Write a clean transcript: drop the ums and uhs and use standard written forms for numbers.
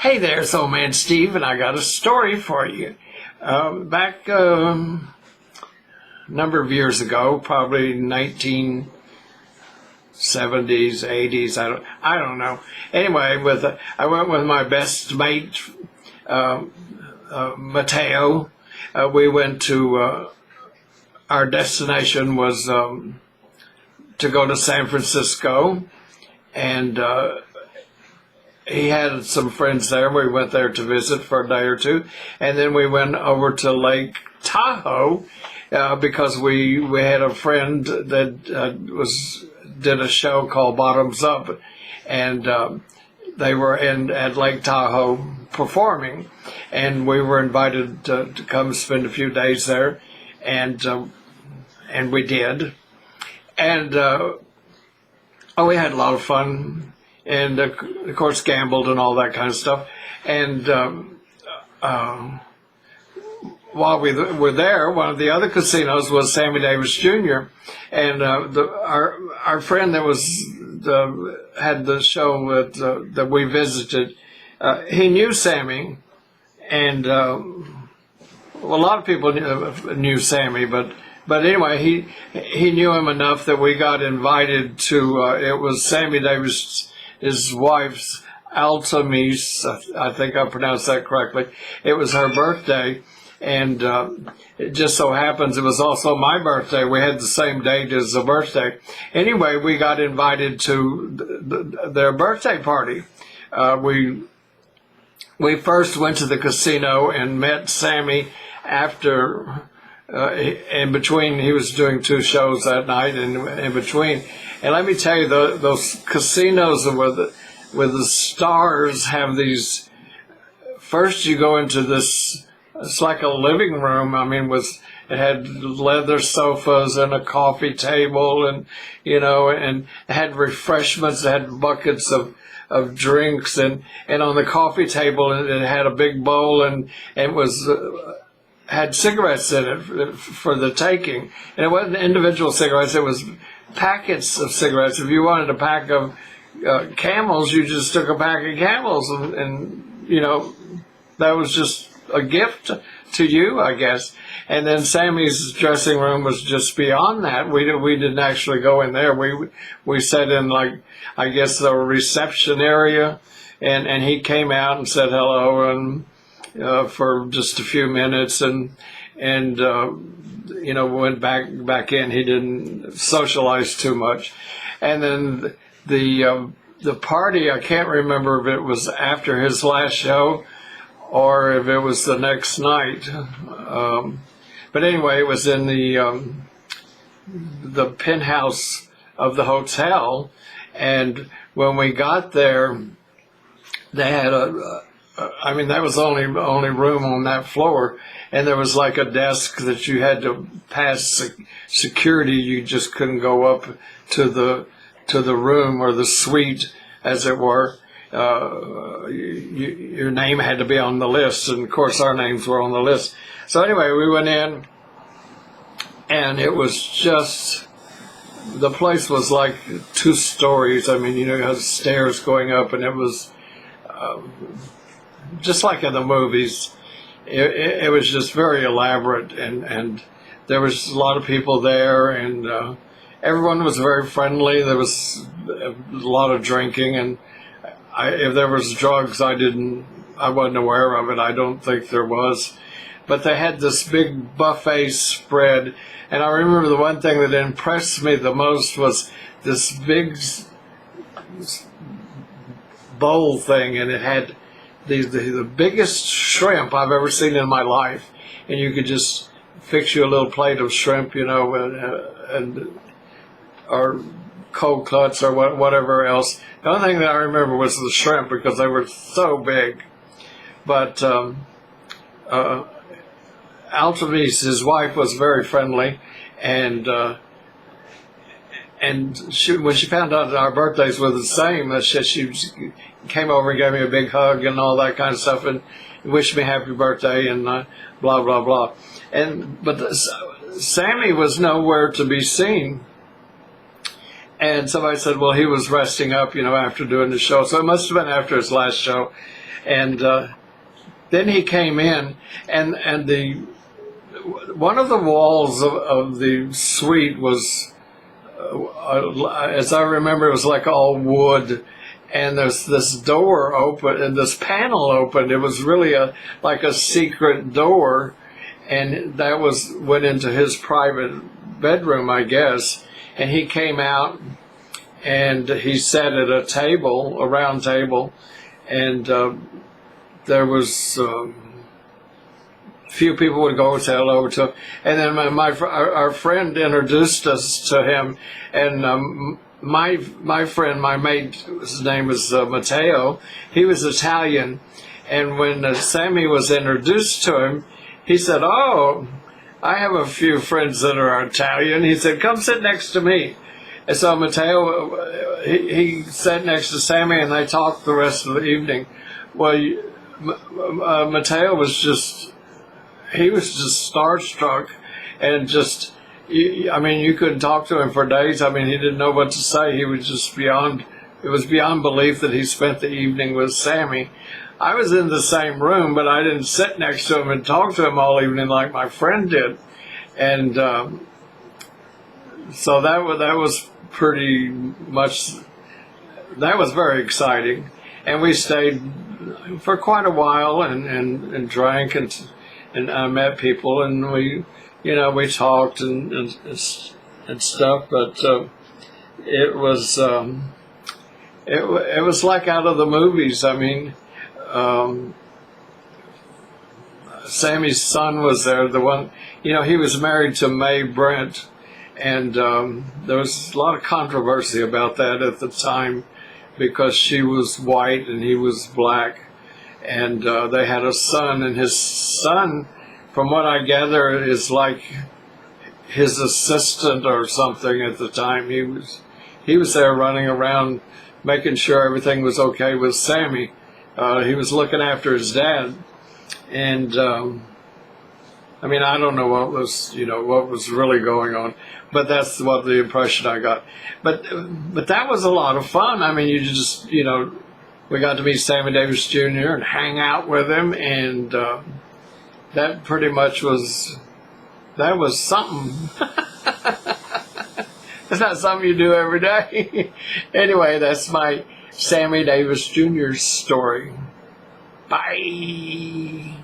Hey there, it's old man Steve, and I got a story for you. Back a number of years ago, probably 1970s, 80s, I don't know. Anyway, I went with my best mate, Mateo. We went to our destination was to go to San Francisco, and he had some friends there. We went there to visit for a day or two, and then we went over to Lake Tahoe because we had a friend that did a show called Bottoms Up, and they were at Lake Tahoe performing, and we were invited to come spend a few days there, and we did, and we had a lot of fun. And of course, gambled and all that kind of stuff. And while we were there, one of the other casinos was Sammy Davis Jr. And our friend that had the show that we visited, he knew Sammy, and a lot of people knew Sammy, but anyway, he knew him enough that we got invited to. It was Sammy Davis. His wife's Altamise, I think I pronounced that correctly. It was her birthday, and it just so happens it was also my birthday. We had the same date as the birthday. Anyway, we got invited to their birthday party. We first went to the casino and met Sammy after. In between, he was doing two shows that night, and in between. And let me tell you, those casinos where the stars have these. First, you go into this. It's like a living room. I mean, it had leather sofas and a coffee table, and and it had refreshments. It had buckets of drinks, and on the coffee table, it had a big bowl, and it was. Had cigarettes in it for the taking, and it wasn't individual cigarettes. It was packets of cigarettes. If you wanted a pack of Camels, you just took a pack of Camels, and that was just a gift to you, I guess. And then Sammy's dressing room was just beyond that. We didn't actually go in there. We sat in, like, I guess, the reception area, and he came out and said hello and. For just a few minutes, and went back in. He didn't socialize too much, and then the party. I can't remember if it was after his last show or if it was the next night. But anyway, it was in the penthouse of the hotel, and when we got there, they had that was only room on that floor, and there was like a desk that you had to pass security. You just couldn't go up to the room or the suite, as it were. Your name had to be on the list, and of course our names were on the list. So anyway, we went in, and it was just. The place was like 2 stories. I mean, you had stairs going up, and it was. Just like in the movies, it was just very elaborate, and there was a lot of people there, and everyone was very friendly. There was a lot of drinking, and if there was drugs, I wasn't aware of it. I don't think there was, but they had this big buffet spread, and I remember the one thing that impressed me the most was this big bowl thing, and it had the biggest shrimp I've ever seen in my life, and you could just fix you a little plate of shrimp, or cold cuts or whatever else. The only thing that I remember was the shrimp because they were so big. But Altamise, his wife, was very friendly, and when she found out that our birthdays were the same, she came over and gave me a big hug and all that kind of stuff, and wished me happy birthday and blah blah blah. But Sammy was nowhere to be seen, and somebody said, well, he was resting up, after doing the show. So it must have been after his last show. And then he came in, and the one of the walls of the suite was, as I remember, it was like all wood, and there's this door open and this panel open. It was really like a secret door, and that went into his private bedroom, I guess. And he came out, and he sat at a round table, and there was few people would go say hello to him. And then our friend introduced us to him, and my friend, my mate, his name was Matteo. He was Italian, and when Sammy was introduced to him, he said, "Oh, I have a few friends that are Italian." He said, "Come sit next to me." And so Matteo, he sat next to Sammy, and they talked the rest of the evening. Well, Matteo was just starstruck, and just, I mean, you couldn't talk to him for days. I mean, he didn't know what to say. He was just it was beyond belief that he spent the evening with Sammy. I was in the same room, but I didn't sit next to him and talk to him all evening like my friend did. And so that was pretty much, that was very exciting. And we stayed for quite a while and drank and I met people, and we talked and stuff. But it was it was like out of the movies. I mean, Sammy's son was there. The one, he was married to Mae Brent, and there was a lot of controversy about that at the time because she was white and he was black. And they had a son, and his son, from what I gather, is like his assistant or something at the time. He was there running around making sure everything was okay with Sammy. He was looking after his dad. And I mean, I don't know what was really going on, but that's what the impression I got. But that was a lot of fun. I mean, you just, we got to meet Sammy Davis Jr. and hang out with him, and that pretty much was something. It's not something you do every day. Anyway, that's my Sammy Davis Jr. story. Bye.